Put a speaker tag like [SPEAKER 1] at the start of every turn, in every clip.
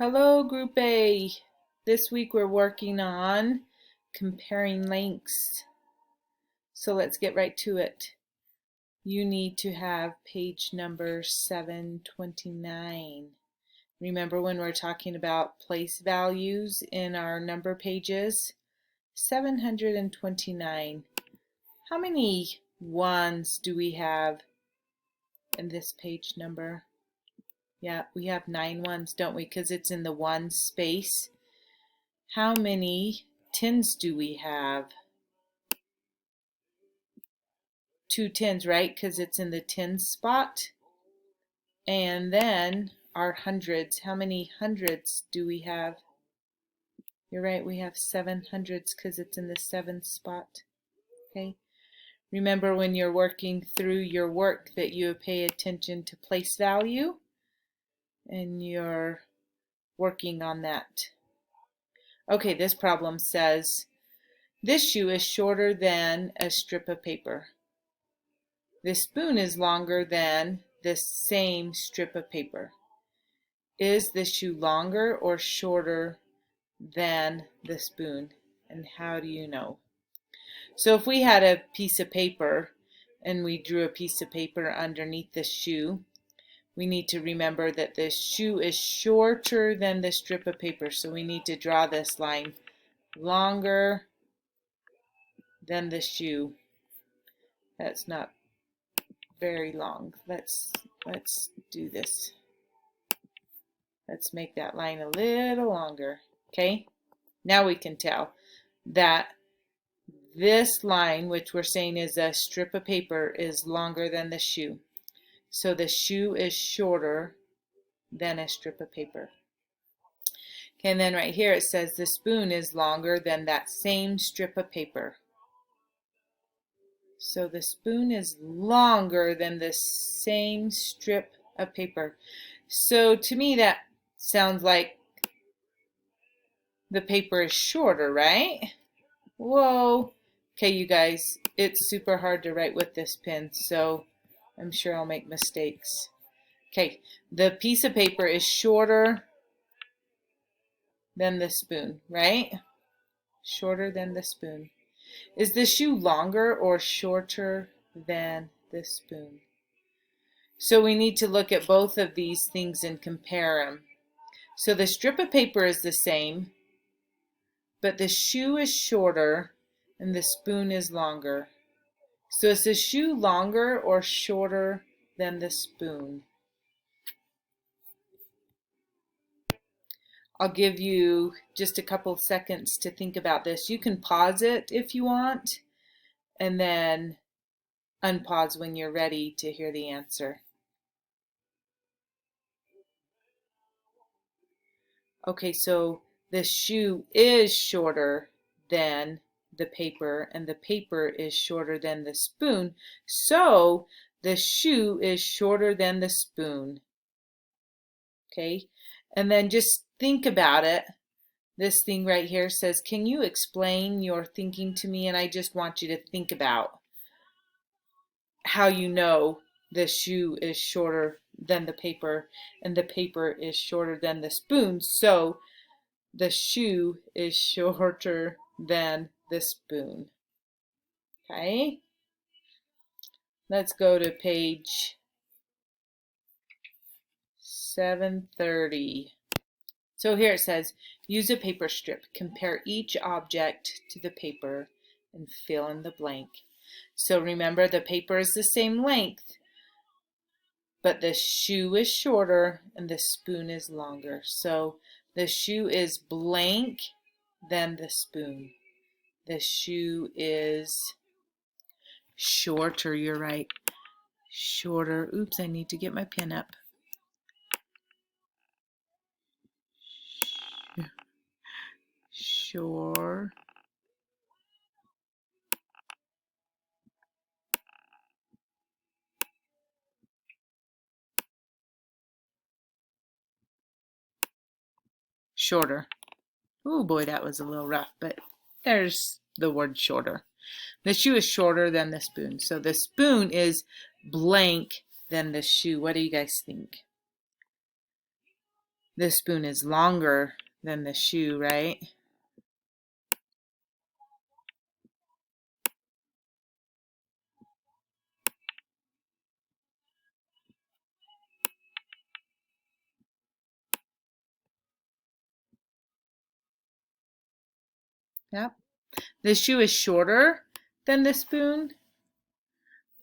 [SPEAKER 1] Hello, Group A. This week we're working on comparing lengths. So let's get right to it. You need to have page number 729. Remember when we're talking about place values in our number pages? 729. How many ones do we have in this page number? Yeah, we have 9 ones, don't we? Because it's in the one space. How many tens do we have? 2 tens, right? Because it's in the tens spot. And then our hundreds. How many hundreds do we have? You're right, we have 7 hundreds because it's in the 7th spot. Okay. Remember when you're working through your work that you pay attention to place value and you're working on that. Okay, this problem says this shoe is shorter than a strip of paper. This spoon is longer than this same strip of paper. Is the shoe longer or shorter than the spoon? And how do you know? So if we had a piece of paper and we drew a piece of paper underneath the shoe, we need to remember that the shoe is shorter than the strip of paper. So we need to draw this line longer than the shoe. That's not very long. Let's do this. Let's make that line a little longer. Okay, now we can tell that this line, which we're saying is a strip of paper, is longer than the shoe. So the shoe is shorter than a strip of paper. Okay, and then right here it says the spoon is longer than that same strip of paper. So the spoon is longer than the same strip of paper. So to me that sounds like the paper is shorter, right? Whoa. Okay, you guys, it's super hard to write with this pen, so I'm sure I'll make mistakes. Okay, the piece of paper is shorter than the spoon, right? Shorter than the spoon. Is the shoe longer or shorter than the spoon? So we need to look at both of these things and compare them. So the strip of paper is the same, but the shoe is shorter and the spoon is longer. So is the shoe longer or shorter than the spoon? I'll give you just a couple seconds to think about this. You can pause it if you want, and then unpause when you're ready to hear the answer. Okay, so the shoe is shorter than the paper, and the paper is shorter than the spoon. So the shoe is shorter than the spoon. Okay, and then just think about it. This thing right here says, can you explain your thinking to me? And I just want you to think about how you know the shoe is shorter than the paper and the paper is shorter than the spoon. So the shoe is shorter than the spoon. Okay, let's go to page 730. So here it says, use a paper strip. Compare each object to the paper and fill in the blank. So remember, the paper is the same length, but the shoe is shorter and the spoon is longer. So the shoe is blank than the spoon. The shoe is shorter, you're right. Shorter. Oops, I need to get my pen up. Shorter. Shorter. Oh boy, that was a little rough, but there's the word shorter. The shoe is shorter than the spoon. So the spoon is blank than the shoe. What do you guys think? This spoon is longer than the shoe, right? Yep. The shoe is shorter than the spoon.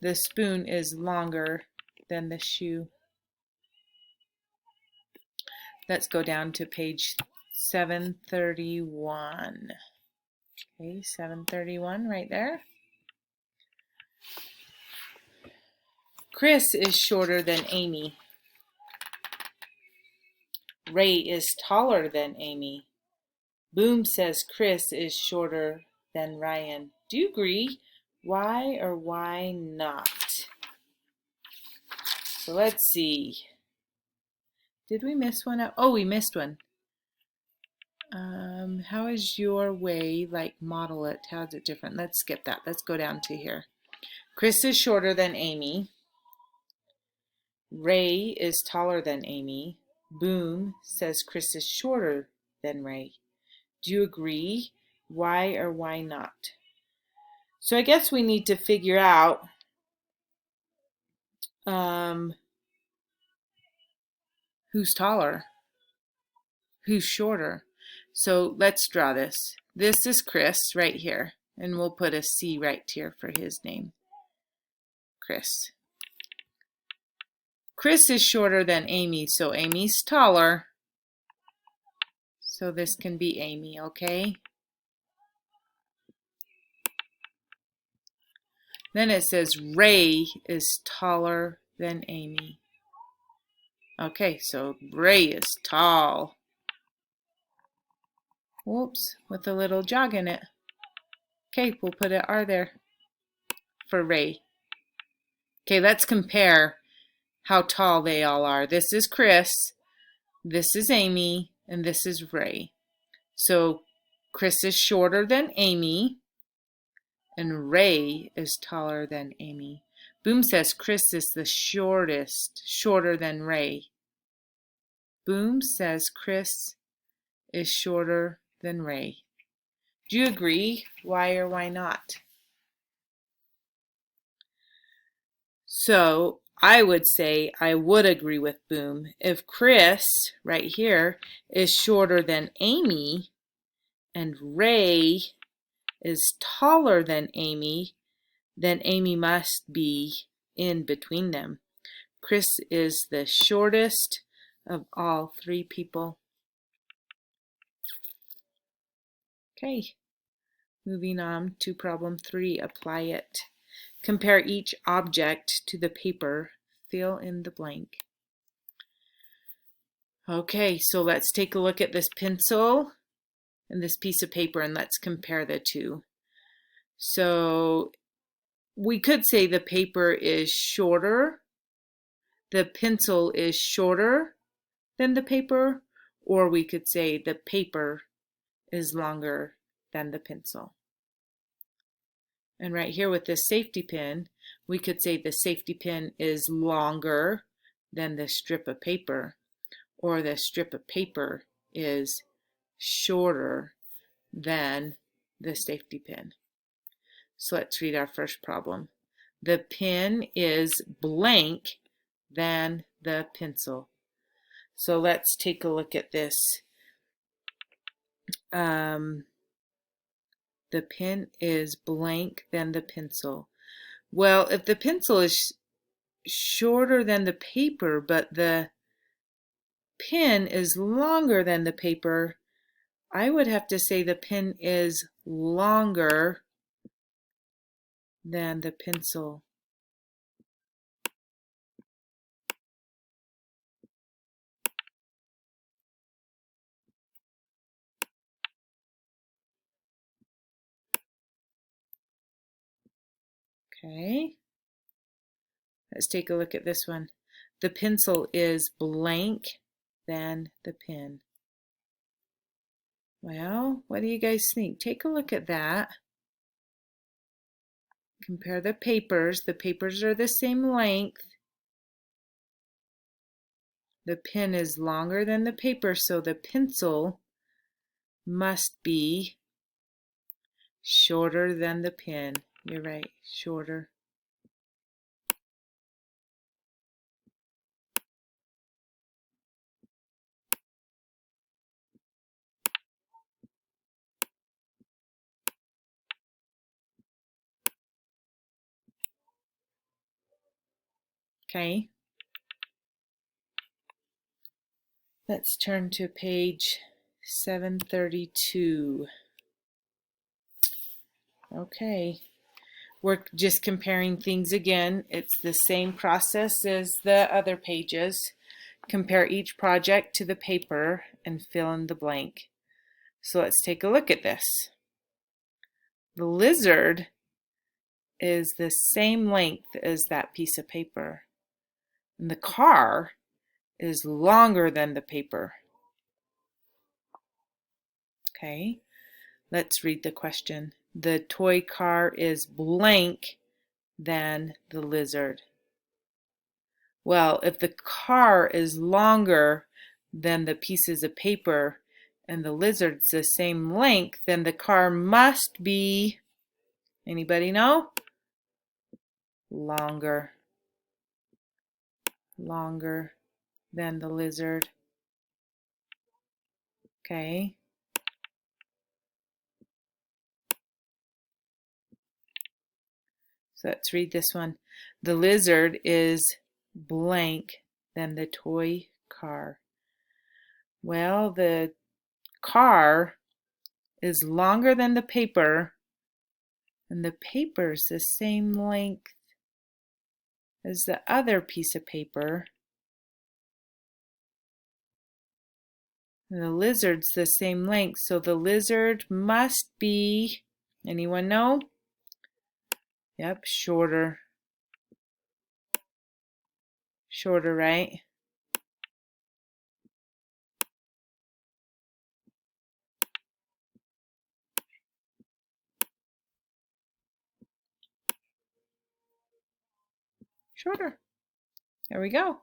[SPEAKER 1] The spoon is longer than the shoe. Let's go down to page 731. Okay, 731 right there. Chris is shorter than Amy. Ray is taller than Amy. Boom says Chris is shorter than Ryan. Do you agree? Why or why not? So let's see. Did we miss one out? Oh, we missed one. How is your way, like model it? How is it different? Let's skip that. Let's go down to here. Chris is shorter than Amy. Ray is taller than Amy. Boom says Chris is shorter than Ray. Do you agree? Why or why not? So I guess we need to figure out who's taller, who's shorter. So let's draw this. This is Chris right here, and we'll put a C right here for his name, Chris. Chris is shorter than Amy, so Amy's taller. So this can be Amy, okay? Then it says Ray is taller than Amy. Okay, so Ray is tall. Whoops, with a little jog in it. Okay, we'll put an R there for Ray. Okay, let's compare how tall they all are. This is Chris, this is Amy, and this is Ray. So Chris is shorter than Amy, and Ray is taller than Amy. Boom says Chris is the shortest, shorter than Ray. Boom says Chris is shorter than Ray. Do you agree? Why or why not? So I would say I would agree with Boom. If Chris, right here, is shorter than Amy and Ray is taller than Amy, then Amy must be in between them. Chris is the shortest of all three people. Okay, moving on to problem 3, apply it. Compare each object to the paper, fill in the blank. Okay, so let's take a look at this pencil and this piece of paper and let's compare the two. So we could say the paper is shorter, the pencil is shorter than the paper, or we could say the paper is longer than the pencil. And right here with this safety pin, we could say the safety pin is longer than the strip of paper, or the strip of paper is shorter than the safety pin. So let's read our first problem. The pen is blank than the pencil. So let's take a look at this. The pen is blank than the pencil. Well, if the pencil is shorter than the paper, but the pen is longer than the paper, I would have to say the pen is longer than the pencil. Okay, let's take a look at this one. The pencil is blank than the pen. Well, what do you guys think? Take a look at that. Compare the papers. The papers are the same length. The pen is longer than the paper, so the pencil must be shorter than the pen. You're right, shorter. Okay. Let's turn to page 732. Okay. We're just comparing things again. It's the same process as the other pages. Compare each project to the paper and fill in the blank. So let's take a look at this. The lizard is the same length as that piece of paper. And the car is longer than the paper. Okay, let's read the question. The toy car is blank than the lizard. Well, if the car is longer than the pieces of paper and the lizard's the same length, then the car must be, anybody know? Longer than the lizard. Okay. So let's read this one. The lizard is blank than the toy car. Well, the car is longer than the paper, and the paper's the same length as the other piece of paper. And the lizard's the same length, so the lizard must be, anyone know? Yep, shorter. Shorter, right? Shorter. There we go.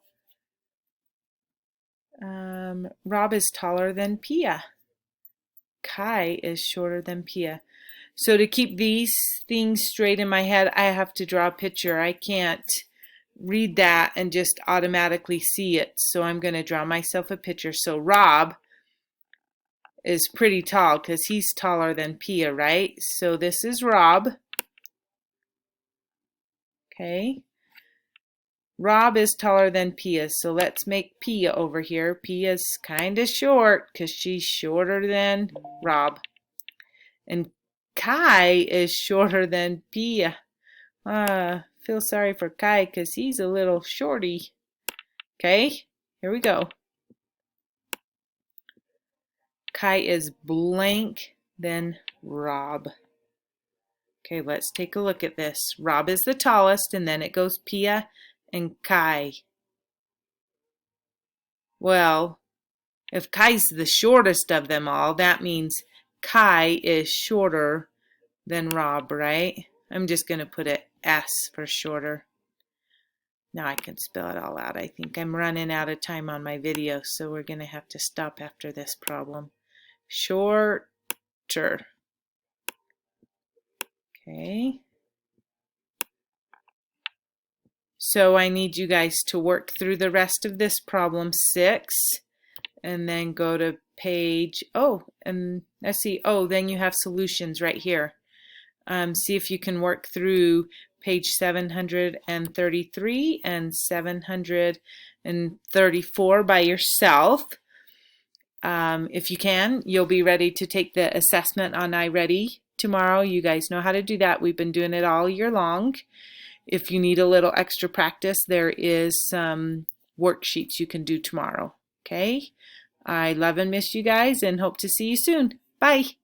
[SPEAKER 1] Rob is taller than Pia. Kai is shorter than Pia. So to keep these things straight in my head, I have to draw a picture. I can't read that and just automatically see it. So I'm going to draw myself a picture. So Rob is pretty tall because he's taller than Pia, right? So this is Rob. Okay. Rob is taller than Pia, so let's make Pia over here. Pia's kind of short because she's shorter than Rob. And Kai is shorter than Pia. Feel sorry for Kai because he's a little shorty. Okay, here we go. Kai is blank than Rob. Okay, let's take a look at this. Rob is the tallest, and then it goes Pia and Kai. Well, if Kai's the shortest of them all, that means Kai is shorter than Rob, right? I'm just going to put it S for shorter. Now I can spell it all out. I think I'm running out of time on my video, so we're going to have to stop after this problem. Shorter. Okay. So I need you guys to work through the rest of this problem 6 and then go to page, and let's see, then you have solutions right here. See if you can work through page 733 and 734 by yourself. If you can, you'll be ready to take the assessment on iReady tomorrow. You guys know how to do that. We've been doing it all year long. If you need a little extra practice, there is some worksheets you can do tomorrow. Okay? I love and miss you guys and hope to see you soon. Bye.